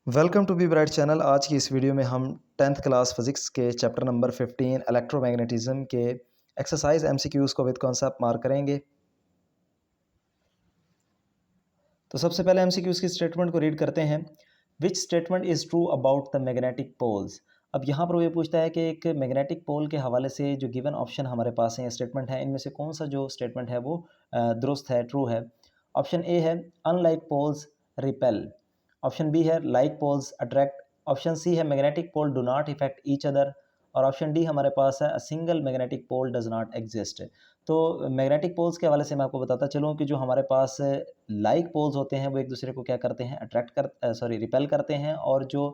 Welcome to be bright channel. आज की इस वीडियो में हम 10th क्लास फिज़िक्स के चैप्टर नंबर 15 इलेक्ट्रोमैग्नेटिज्म के एक्सरसाइज एमसीक्यूज़ को विद कॉन्सेप्ट मार्क करेंगे। तो सबसे पहले एमसीक्यूज़ की स्टेटमेंट को रीड करते हैं। Which statement is true about the magnetic poles. अब यहाँ पर वो ये पूछता है कि एक मैग्नेटिक पोल के हवाले से जो गिवन ऑप्शन हमारे पास है या स्टेटमेंट है, इनमें से कौन सा जो स्टेटमेंट है वो दुरुस्त है, ट्रू है। ऑप्शन ए है unlike poles repel. Option B है like poles attract. Option C है magnetic pole do not effect each other. और ऑप्शन डी हमारे पास है a single magnetic pole does not exist. तो मैग्नेटिक पोल्स के हवाले से मैं आपको बताता चलूँ कि जो हमारे पास लाइक पोल्स होते हैं वो एक दूसरे को क्या करते हैं, रिपेल करते हैं, और जो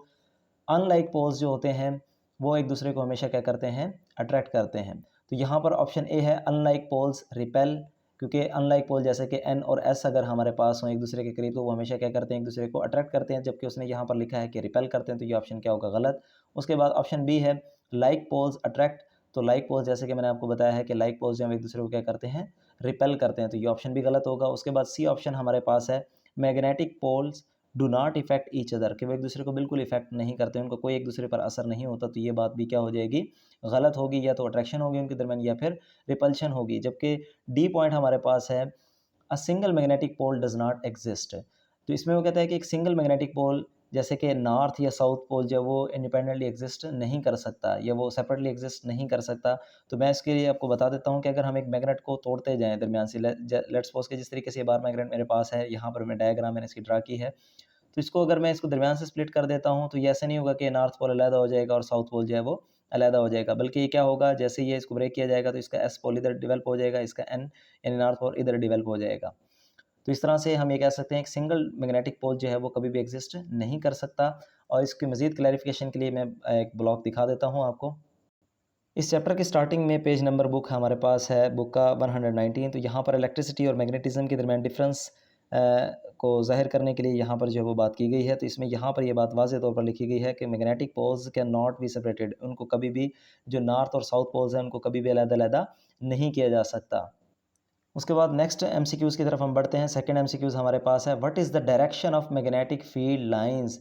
अनलाइक पोल्स जो होते हैं वो एक दूसरे को हमेशा क्या करते हैं, अट्रैक्ट करते हैं। तो यहाँ पर ऑप्शन ए है अनलाइक पोल्स रिपेल, क्योंकि अनलाइक पोल जैसे कि एन और एस अगर हमारे पास हों एक दूसरे के करीब तो वो हमेशा क्या करते हैं, एक दूसरे को अट्रैक्ट करते हैं, जबकि उसने यहाँ पर लिखा है कि रिपेल करते हैं, तो ये ऑप्शन क्या होगा, गलत। उसके बाद ऑप्शन बी है लाइक पोल्स अट्रैक्ट। तो लाइक पोल्स जैसे कि मैंने आपको बताया है कि लाइक पोल्स जो हम एक दूसरे को क्या करते हैं, रिपेल करते हैं, तो ये ऑप्शन भी गलत होगा। उसके बाद सी ऑप्शन हमारे पास है magnetic poles do not effect each other, कि वो एक दूसरे को बिल्कुल इफेक्ट नहीं करते, उनको कोई एक दूसरे पर असर नहीं होता, तो ये बात भी क्या हो जाएगी, गलत होगी। या तो अट्रैक्शन होगी उनके दरमियान या फिर रिपल्शन होगी। जबकि डी पॉइंट हमारे पास है a single magnetic pole does not exist. तो इसमें वो कहता है कि एक सिंगल मैग्नेटिक पोल जैसे कि नॉर्थ या साउथ पोल जो वो इंडिपेंडेंटली एग्जिस्ट नहीं कर सकता या वो सेपरेटली एग्जिस्ट नहीं कर सकता। तो मैं इसके लिए आपको बता देता हूँ कि अगर हम एक मैग्नेट को तोड़ते जाएं दरमियान से, लेट्स सपोज के जिस तरीके से ये बार मैग्नेट मेरे पास है, यहाँ पर मैं डायग्राम मैंने इसकी ड्रा की है, तो इसको अगर मैं इसको दरमियान से स्प्लिट कर देता हूँ तो ये ऐसा नहीं होगा कि नॉर्थ पोल अलहदा हो जाएगा और साउथ पोल जो है वो अलहदा हो जाएगा, बल्कि ये क्या होगा, जैसे ये इसको ब्रेक किया जाएगा तो इसका एस पोल इधर डेवलप हो जाएगा, इसका एन यानी नॉर्थ पोल इधर डेवलप हो जाएगा। तो इस तरह से हम ये कह सकते हैं एक सिंगल मैग्नेटिक पोल जो है वो कभी भी एग्जिस्ट नहीं कर सकता। और इसकी मज़ीद क्लैरिफिकेशन के लिए मैं एक ब्लॉक दिखा देता हूँ आपको। इस चैप्टर की स्टार्टिंग में पेज नंबर बुक हमारे पास है, बुक का 119। तो यहाँ पर इलेक्ट्रिसिटी और मैग्नेटिज्म के दरमियान डिफरेंस को ज़ाहिर करने के लिए यहाँ पर जो है वो बात की गई है। तो इसमें यहाँ पर ये बात वाज़ेह तौर पर लिखी गई है कि magnetic poles can not be separated, उनको कभी भी जो नॉर्थ और साउथ पोल्स हैं उनको कभी भी अलग-अलग नहीं किया जा सकता। उसके बाद नेक्स्ट एमसीक्यूज़ की तरफ हम बढ़ते हैं। सेकंड एमसीक्यूज़ हमारे पास है, what is the direction of magnetic field lines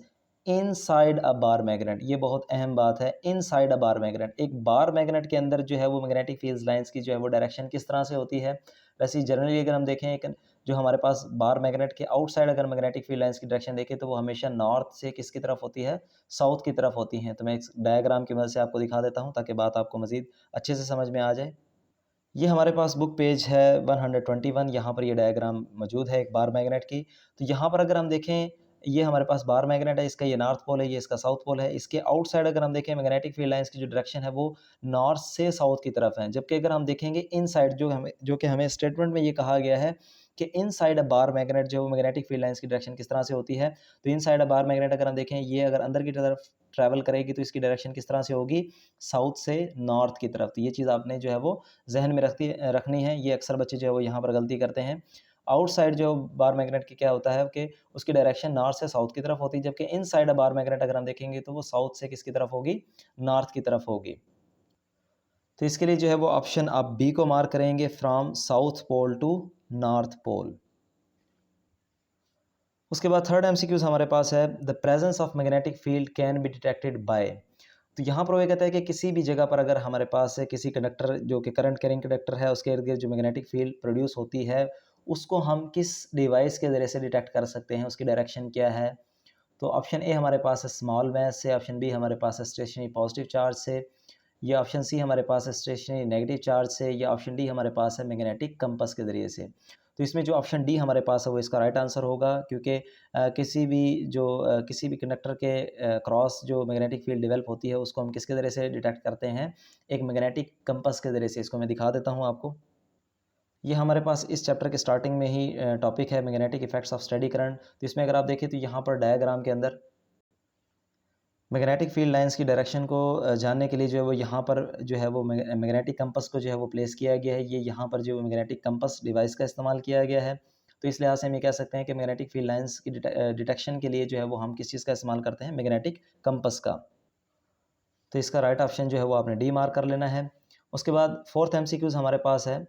inside a bar magnet. ये बहुत अहम बात है, इनसाइड अ बार मैग्नेट, एक बार मैग्नेट के अंदर जो है वो मैग्नेटिक फील्ड लाइंस की जो है वो डायरेक्शन किस तरह से होती है। वैसे जनरली अगर हम देखें, एक जो हमारे पास बार मैग्नेट के आउटसाइड अगर मैग्नेटिक फील्ड लाइंस की डायरेक्शन देखें तो वो हमेशा नॉर्थ से किसकी तरफ होती है, साउथ की तरफ होती हैं। तो मैं इस डायग्राम की मदद से आपको दिखा देता हूँ ताकि बात आपको मज़ीद अच्छे से समझ में आ जाए। ये हमारे पास बुक पेज है 121, यहाँ पर ये डायग्राम मौजूद है एक बार मैग्नेट की। तो यहाँ पर अगर हम देखें, ये हमारे पास बार मैग्नेट है, इसका ये नॉर्थ पोल है, ये इसका साउथ पोल है। इसके आउटसाइड अगर हम देखें मैग्नेटिक फील्ड लाइंस की जो डायरेक्शन है वो नॉर्थ से साउथ की तरफ है। जबकि अगर हम देखेंगे इनसाइड जो कि हमें स्टेटमेंट में ये कहा गया है कि इनसाइड अ बार मैग्नेट जो मैग्नेटिक फील्ड लाइंस की डायरेक्शन किस तरह से होती है। तो इनसाइड अ बार मैग्नेट अगर हम देखें, ये अगर अंदर की तरफ ट्रैवल करेगी तो इसकी डायरेक्शन किस तरह से होगी, साउथ से नॉर्थ की तरफ। तो ये चीज़ आपने जो है वो ज़हन में रखनी है। ये अक्सर बच्चे जो है वो यहाँ पर गलती करते हैं। आउटसाइड जो बार मैग्नेट की क्या होता है कि उसकी डायरेक्शन नॉर्थ से साउथ की तरफ होती है, जबकि इनसाइड अ बार मैग्नेट अगर हम देखेंगे तो वो साउथ से किसकी तरफ होगी, नॉर्थ की तरफ होगी। तो इसके लिए जो है वो ऑप्शन आप बी को मार्क करेंगे, from south pole to north pole. उसके बाद थर्ड एमसीक्यूज हमारे पास है, the presence of magnetic field can be detected by. तो यहाँ पर वो कहता है कि किसी भी जगह पर अगर हमारे पास किसी कंडक्टर जो कि करंट कैरिंग कंडक्टर है उसके इर्द गिर्द जो मैग्नेटिक फील्ड प्रोड्यूस होती है उसको हम किस डिवाइस के ज़रिए से डिटेक्ट कर सकते हैं, उसकी डायरेक्शन क्या है। तो ऑप्शन ए हमारे पास है स्मॉल मैथ से, ऑप्शन बी हमारे पास है स्टेशनरी पॉजिटिव चार्ज से, या ऑप्शन सी हमारे पास है स्टेशनरी नेगेटिव चार्ज से, या ऑप्शन डी हमारे पास है मैग्नेटिक कंपास के ज़रिए से। तो इसमें जो ऑप्शन डी हमारे पास है वो इसका राइट आंसर होगा, क्योंकि किसी भी कंडक्टर के क्रॉस जो मैग्नेटिक फील्ड डेवलप होती है उसको हम किसके ज़रिए से डिटेक्ट करते हैं, एक मैग्नेटिक कंपास के ज़रिए से। इसको मैं दिखा देता हूँ आपको। ये हमारे पास इस चैप्टर के स्टार्टिंग में ही टॉपिक है magnetic effects of steady current. तो इसमें अगर आप देखें तो यहाँ पर डायग्राम के अंदर मैग्नेटिक फील्ड लाइंस की डायरेक्शन को जानने के लिए जो है वो यहाँ पर जो है वो मैग्नेटिक कंपास को जो है वो प्लेस किया गया है। ये यहाँ पर जो मैग्नेटिक कंपास डिवाइस का इस्तेमाल किया गया है। तो इस लिहाज से हम ये कह सकते हैं कि मैग्नेटिक फील्ड लाइंस की डिटेक्शन के लिए जो है वो हम किस चीज़ का इस्तेमाल करते हैं, मैग्नेटिक कंपास का। तो इसका राइट ऑप्शन जो है वो आपने डी मार्क कर लेना है। उसके बाद फोर्थ एमसीक्यूज हमारे पास है,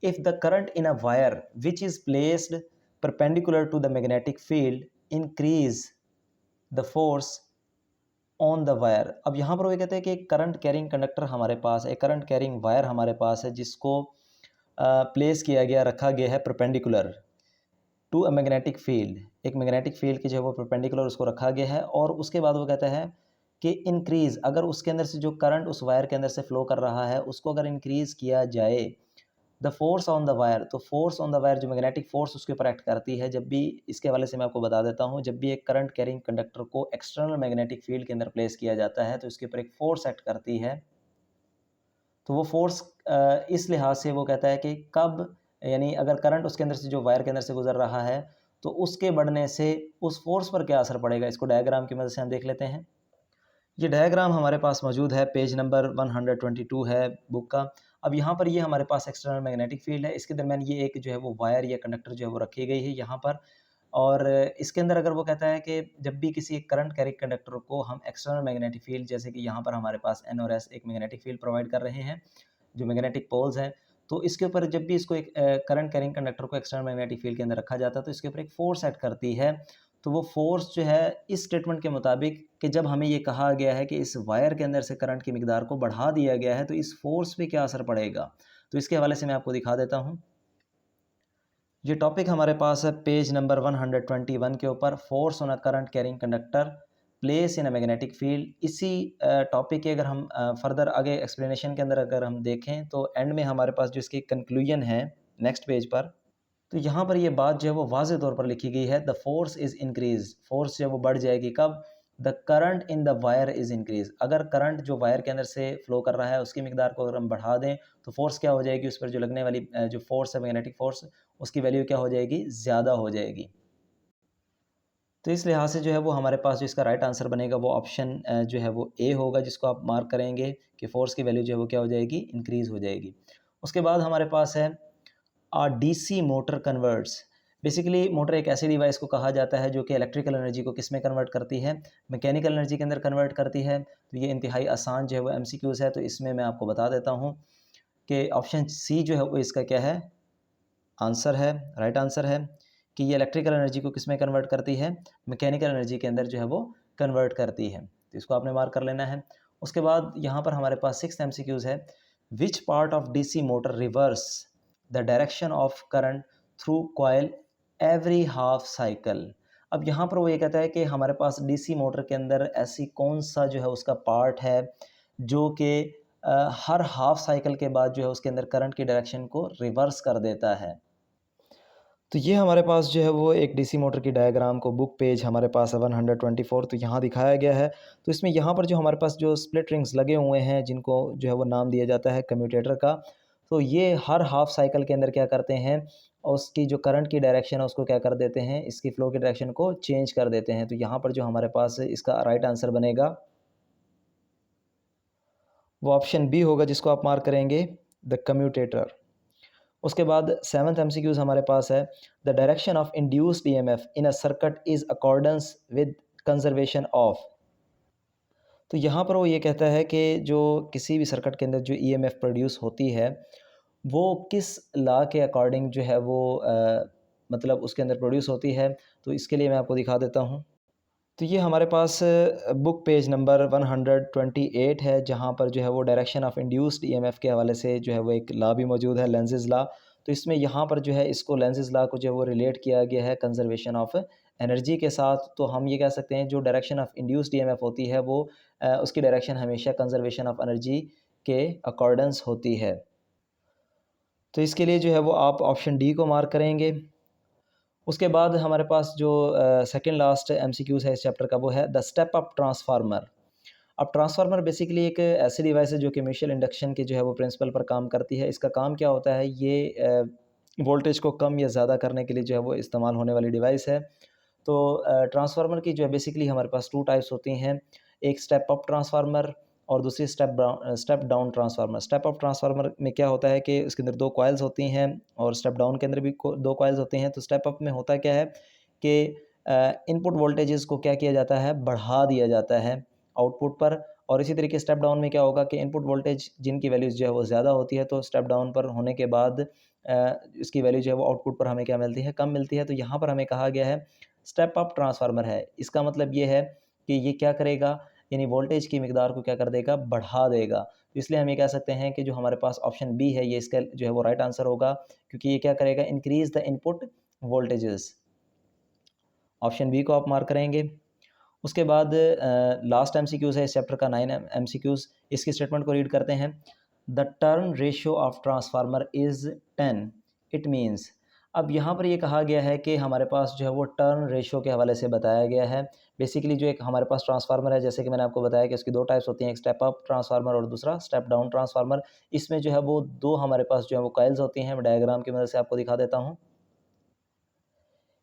if the current in a wire which is placed perpendicular to the magnetic field increase the force on the wire. अब यहाँ पर वो कहते हैं कि एक करंट कैरिंग कंडक्टर हमारे पास है, करंट कैरिंग वायर हमारे पास है, जिसको प्लेस किया गया, रखा गया है perpendicular to a magnetic field. एक मैग्नेटिक फील्ड की जो है वो परपेंडिकुलर उसको रखा गया है। और उसके बाद वो कहता है कि इंक्रीज़, अगर उसके अंदर से जो करंट उस वायर के अंदर से फ्लो कर रहा है उसको अगर इंक्रीज़ किया जाए, the force on the wire, तो फोर्स ऑन द वायर जो मैग्नेटिक फोर्स उसके ऊपर एक्ट करती है, जब भी, इसके हवाले से मैं आपको बता देता हूँ, जब भी एक करंट कैरिंग कंडक्टर को एक्सटर्नल मैग्नेटिक फील्ड के अंदर प्लेस किया जाता है तो इसके ऊपर एक फोर्स एक्ट करती है। तो वो फोर्स इस लिहाज से वो कहता है कि कब, यानी अगर करंट उसके अंदर से, जो वायर के अंदर से गुजर रहा है, तो उसके बढ़ने से उस फोर्स पर क्या असर पड़ेगा, इसको डायग्राम की मदद से हम देख लेते हैं। ये डायग्राम हमारे पास मौजूद है, पेज नंबर 122 है बुक का। अब यहाँ पर ये हमारे पास एक्सटर्नल मैग्नेटिक फील्ड है, इसके दरमियान ये एक जो है वो वायर या कंडक्टर जो है वो रखी गई है यहाँ पर। और इसके अंदर अगर वो कहता है कि जब भी किसी एक करंट कैरिंग कंडक्टर को हम एक्सटर्नल मैग्नेटिक फील्ड, जैसे कि यहाँ पर हमारे पास एन और एस एक मैग्नेटिक फील्ड प्रोवाइड कर रहे हैं, जो मैग्नेटिक पोल्स हैं, तो इसके ऊपर जब भी इसको एक करंट कैरिंग कंडक्टर को एक्सटर्नल मैग्नेटिक फील्ड के अंदर रखा जाता है तो इसके ऊपर एक फोर्स एक्ट करती है। तो वो फोर्स जो है इस स्टेटमेंट के मुताबिक, कि जब हमें ये कहा गया है कि इस वायर के अंदर से करंट की मिकदार को बढ़ा दिया गया है तो इस फोर्स पे क्या असर पड़ेगा, तो इसके हवाले से मैं आपको दिखा देता हूँ। ये टॉपिक हमारे पास है पेज नंबर 121 के ऊपर, force on a current carrying conductor place in a magnetic field. इसी टॉपिक के अगर हम फर्दर आगे एक्सप्लेनेशन के अंदर अगर हम देखें तो एंड में हमारे पास जो इसकी कंक्लूजन है नेक्स्ट पेज पर, तो यहाँ पर ये बात जो है वो वाज़े तौर पर लिखी गई है, the force is increase, force जो है वो बढ़ जाएगी कब, the current in the wire is increase, अगर करंट जो वायर के अंदर से फ्लो कर रहा है उसकी मिकदार को अगर हम बढ़ा दें तो फोर्स क्या हो जाएगी, उस पर जो लगने वाली जो फोर्स है, मैग्नेटिक फोर्स, उसकी वैल्यू क्या हो जाएगी, ज़्यादा हो जाएगी। तो इस लिहाज से जो है वो हमारे पास जो इसका राइट आंसर बनेगा वो ऑप्शन जो है वो ए होगा, जिसको आप मार्क करेंगे कि फोर्स की वैल्यू जो है वो क्या हो जाएगी, इंक्रीज़ हो जाएगी। उसके बाद हमारे पास है DC motor converts. Basically motor एक ऐसी डिवाइस को कहा जाता है जो कि इलेक्ट्रिकल एनर्जी को किस में कन्वर्ट करती है, मैकेनिकल एनर्जी के अंदर कन्वर्ट करती है। तो ये इंतहाई आसान जो है वो एमसीक्यूज़ है, तो इसमें मैं आपको बता देता हूँ कि ऑप्शन सी जो है वो इसका क्या है, आंसर है, राइट आंसर है, कि ये इलेक्ट्रिकल एनर्जी को किस में कन्वर्ट करती है, मैकेनिकल एनर्जी के अंदर जो है वो कन्वर्ट करती है। तो इसको आपने मार्क कर लेना है। उसके बाद यहाँ पर हमारे पास 6th एमसीक्यूज़ है, which part of DC motor reverse the direction of current through coil every half cycle. अब यहाँ पर वो ये कहता है कि हमारे पास डीसी मोटर के अंदर ऐसी कौन सा जो है उसका पार्ट है जो कि हर हाफ साइकिल के बाद जो है उसके अंदर करंट की डायरेक्शन को रिवर्स कर देता है। तो ये हमारे पास जो है वो एक डीसी मोटर की डायग्राम को बुक पेज हमारे पास है 124, तो यहाँ दिखाया गया है। तो इसमें यहाँ पर जो हमारे पास जो स्प्लिट रिंग्स लगे हुए हैं, जिनको जो है वो नाम दिया जाता है कम्यूटेटर का, तो ये हर हाफ साइकिल के अंदर क्या करते हैं, उसकी जो करंट की डायरेक्शन है उसको क्या कर देते हैं, इसकी फ़्लो की डायरेक्शन को चेंज कर देते हैं। तो यहाँ पर जो हमारे पास इसका राइट आंसर बनेगा वो ऑप्शन बी होगा, जिसको आप मार्क करेंगे, द कम्यूटेटर। उसके बाद 7th एमसीक्यूज़ हमारे पास है, the direction of induced EMF in a circuit is accordance with conservation of. तो यहाँ पर वो ये कहता है कि जो किसी भी सर्किट के अंदर जो ईएमएफ प्रोड्यूस होती है वो किस लॉ के अकॉर्डिंग जो है वो मतलब उसके अंदर प्रोड्यूस होती है। तो इसके लिए मैं आपको दिखा देता हूँ। तो ये हमारे पास बुक पेज नंबर 128 है, जहाँ पर जो है वो डायरेक्शन ऑफ इंड्यूस्ड ईएमएफ के हवाले से जो है वो एक लॉ भी मौजूद है, लेंज़ेज़ लॉ। तो इसमें यहाँ पर जो है इसको लेंज़ेज़ लॉ को जो है वो रिलेट किया गया है कंजर्वेशन ऑफ एनर्जी के साथ। तो हम ये कह सकते हैं जो डायरेक्शन ऑफ इंड्यूस्ड ईएमएफ होती है वो उसकी डायरेक्शन हमेशा कंजर्वेशन ऑफ एनर्जी के अकॉर्डेंस होती है। तो इसके लिए जो है वो आप ऑप्शन डी को मार्क करेंगे। उसके बाद हमारे पास जो सेकंड लास्ट एमसीक्यूज़ है इस चैप्टर का, वो है द स्टेप अप ट्रांसफार्मर। अब ट्रांसफार्मर बेसिकली एक ऐसी डिवाइस है जो कि म्यूचुअल इंडक्शन के जो है वो प्रिंसिपल पर काम करती है। इसका काम क्या होता है, ये वोल्टेज को कम या ज़्यादा करने के लिए जो है वो इस्तेमाल होने वाली डिवाइस है। तो ट्रांसफार्मर की जो है बेसिकली हमारे पास 2 टाइप्स होती हैं, एक स्टेप अप ट्रांसफार्मर और दूसरी step down transformer. Step up transformer में क्या होता है कि उसके अंदर 2 कॉइल्स होती हैं और स्टेप डाउन के अंदर भी 2 कॉइल्स होती हैं। तो स्टेप अप में होता क्या है कि इनपुट वोल्टेजेस को क्या किया जाता है, बढ़ा दिया जाता है आउटपुट पर। और इसी तरीके स्टेप डाउन में क्या होगा कि इनपुट वोल्टेज जिनकी वैल्यूज़ जो है वो ज़्यादा होती है, तो स्टेप डाउन पर होने के बाद इसकी वैल्यू जो है वो आउटपुट पर हमें क्या मिलती है, कम मिलती है। तो यहाँ पर हमें कहा गया है स्टेप अप ट्रांसफार्मर है। इसका मतलब ये है कि ये क्या करेगा, यानी वोल्टेज की मिकदार को क्या कर देगा, बढ़ा देगा। तो इसलिए हम ये कह सकते हैं कि जो हमारे पास ऑप्शन बी है, ये इसका जो है वो राइट आंसर होगा, क्योंकि ये क्या करेगा, increase the input voltages. Option B को आप मार्क करेंगे। उसके बाद लास्ट एमसीक्यूज़ है इस चैप्टर का, 9 एमसीक्यूज़। इसकी स्टेटमेंट को रीड करते हैं। The turn ratio of transformer is 10, it means. अब यहाँ पर ये कहा गया है कि हमारे पास जो है वो टर्न रेशियो के हवाले से बताया गया है। बेसिकली जो एक हमारे पास ट्रांसफार्मर है, जैसे कि मैंने आपको बताया कि उसकी दो टाइप्स होती हैं, एक स्टेप अप ट्रांसफार्मर और दूसरा स्टेप डाउन ट्रांसफार्मर। इसमें जो है वो दो हमारे पास जो है वो कॉइल्स होती हैं। मैं डायग्राम की मदद से आपको दिखा देता हूँ।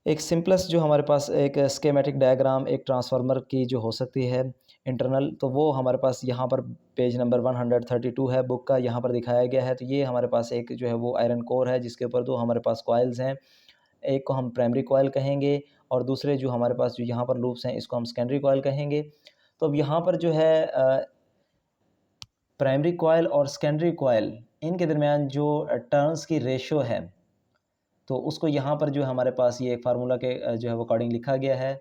एक सिंपलेस्ट जो हमारे पास एक स्कीमेटिक डायग्राम एक ट्रांसफार्मर की जो हो सकती है इंटरनल, तो वो हमारे पास यहाँ पर पेज नंबर 132 है बुक का, यहाँ पर दिखाया गया है। तो ये हमारे पास एक जो है वो आयरन कोर है, जिसके ऊपर दो हमारे पास कॉइल्स हैं। एक को हम प्राइमरी कॉइल कहेंगे और दूसरे जो हमारे पास जो यहाँ पर लूप्स हैं, इसको हम सेकेंडरी कॉइल कहेंगे। तो अब यहाँ पर जो है प्राइमरी कॉइल और सेकेंडरी कॉइल, इनके दरमियान जो टर्न्स की रेशो है, तो उसको यहाँ पर जो हमारे पास ये एक फार्मूला के जो है वो अकॉर्डिंग लिखा गया है।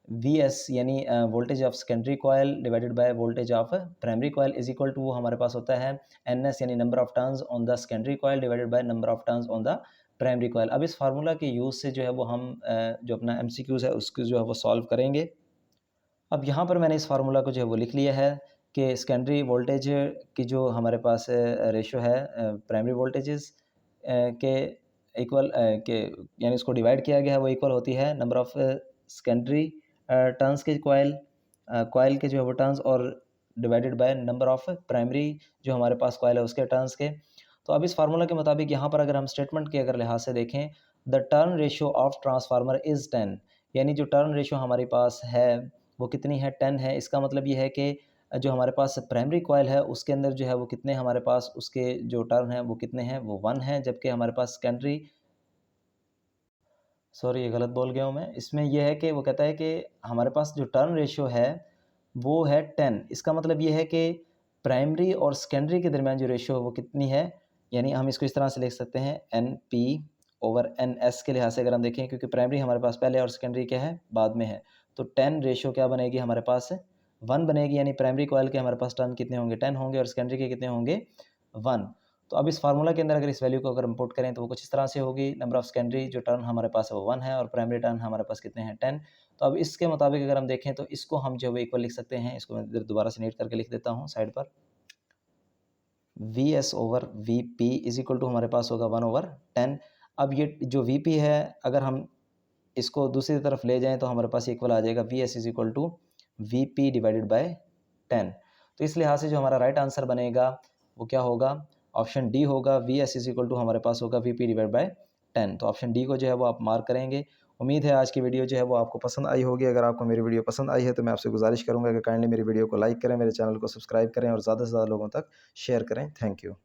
वी एस यानी voltage of secondary coil divided by voltage of primary coil is equal to, वो हमारे पास होता है एन एस यानी number of turns on the secondary coil divided by number of turns on the primary coil. अब इस formula के use से जो है वो हम जो अपना एमसीक्यूज़ है उसको जो है वो सॉल्व करेंगे। अब यहाँ पर मैंने इस फार्मूला को जो है वो लिख लिया है कि सेकेंडरी वोल्टेज की जो हमारे पास रेशो है प्राइमरी वोल्टेजेस के इक्वल के, यानी इसको डिवाइड किया गया है, वो इक्वल होती है नंबर ऑफ सेकेंडरी टर्न्स के कॉयल के जो है वो टर्न्स, और divided by number of primary जो हमारे पास कॉयल है उसके टर्न्स के। तो अब इस फार्मूला के मुताबिक यहाँ पर अगर हम स्टेटमेंट के अगर लिहाज से देखें, the turn ratio of transformer is 10, यानी जो टर्न रेशियो हमारे पास है वो कितनी है, 10 है। इसका मतलब ये है कि जो हमारे पास प्राइमरी कॉइल है उसके अंदर जो है वो कितने हमारे पास उसके जो टर्न हैं वो कितने हैं, वो 1 है। जबकि हमारे पास सेकेंडरी, सॉरी ये गलत बोल गया हूँ मैं, इसमें यह है कि वो कहता है कि हमारे पास जो टर्न रेशियो है वो है 10। इसका मतलब ये है कि प्राइमरी और सेकेंडरी के दरमियान जो रेशियो है वो कितनी है, यानी हम इसको इस तरह से लिख सकते हैं N P over N S के लिहाज से अगर हम देखें, क्योंकि प्राइमरी हमारे पास पहले और सेकेंडरी क्या है, बाद में है। तो 10 रेशियो क्या बनेगी हमारे पास, 1 बनेगी, यानी प्राइमरी कॉइल के हमारे पास टर्न कितने होंगे, 10 होंगे, और सेकेंडरी के कितने होंगे, 1। तो अब इस फार्मूला के अंदर अगर इस वैल्यू को अगर हम पुट करें तो वो कुछ इस तरह से होगी, नंबर ऑफ सेकेंडरी जो टर्न हमारे पास है वो 1 है, और प्राइमरी टर्न हमारे पास कितने हैं, 10। तो अब इसके मुताबिक अगर हम देखें तो इसको हम जो है इक्वल लिख सकते हैं। इसको मैं दोबारा से नीट करके लिख देता हूँ साइड पर। V S over V P is equal to हमारे पास होगा 1/10। अब ये जो वी पी है अगर हम इसको दूसरी तरफ ले जाएं तो हमारे पास इक्वल आ जाएगा V S is equal to V P divided by 10। तो इस लिहाज से जो हमारा राइट आंसर बनेगा वो क्या होगा, ऑप्शन डी होगा। V S is equal to हमारे पास होगा वी पी डिवाइड बाय 10। तो ऑप्शन डी को जो है वो आप मार्क करेंगे। उम्मीद है आज की वीडियो जो है वो आपको पसंद आई होगी। अगर आपको मेरी वीडियो पसंद आई है तो मैं आपसे गुजारिश करूंगा कि काइंडली मेरी वीडियो को लाइक करें, मेरे चैनल को सब्सक्राइब करें और ज़्यादा से ज़्यादा लोगों तक शेयर करें। Thank you.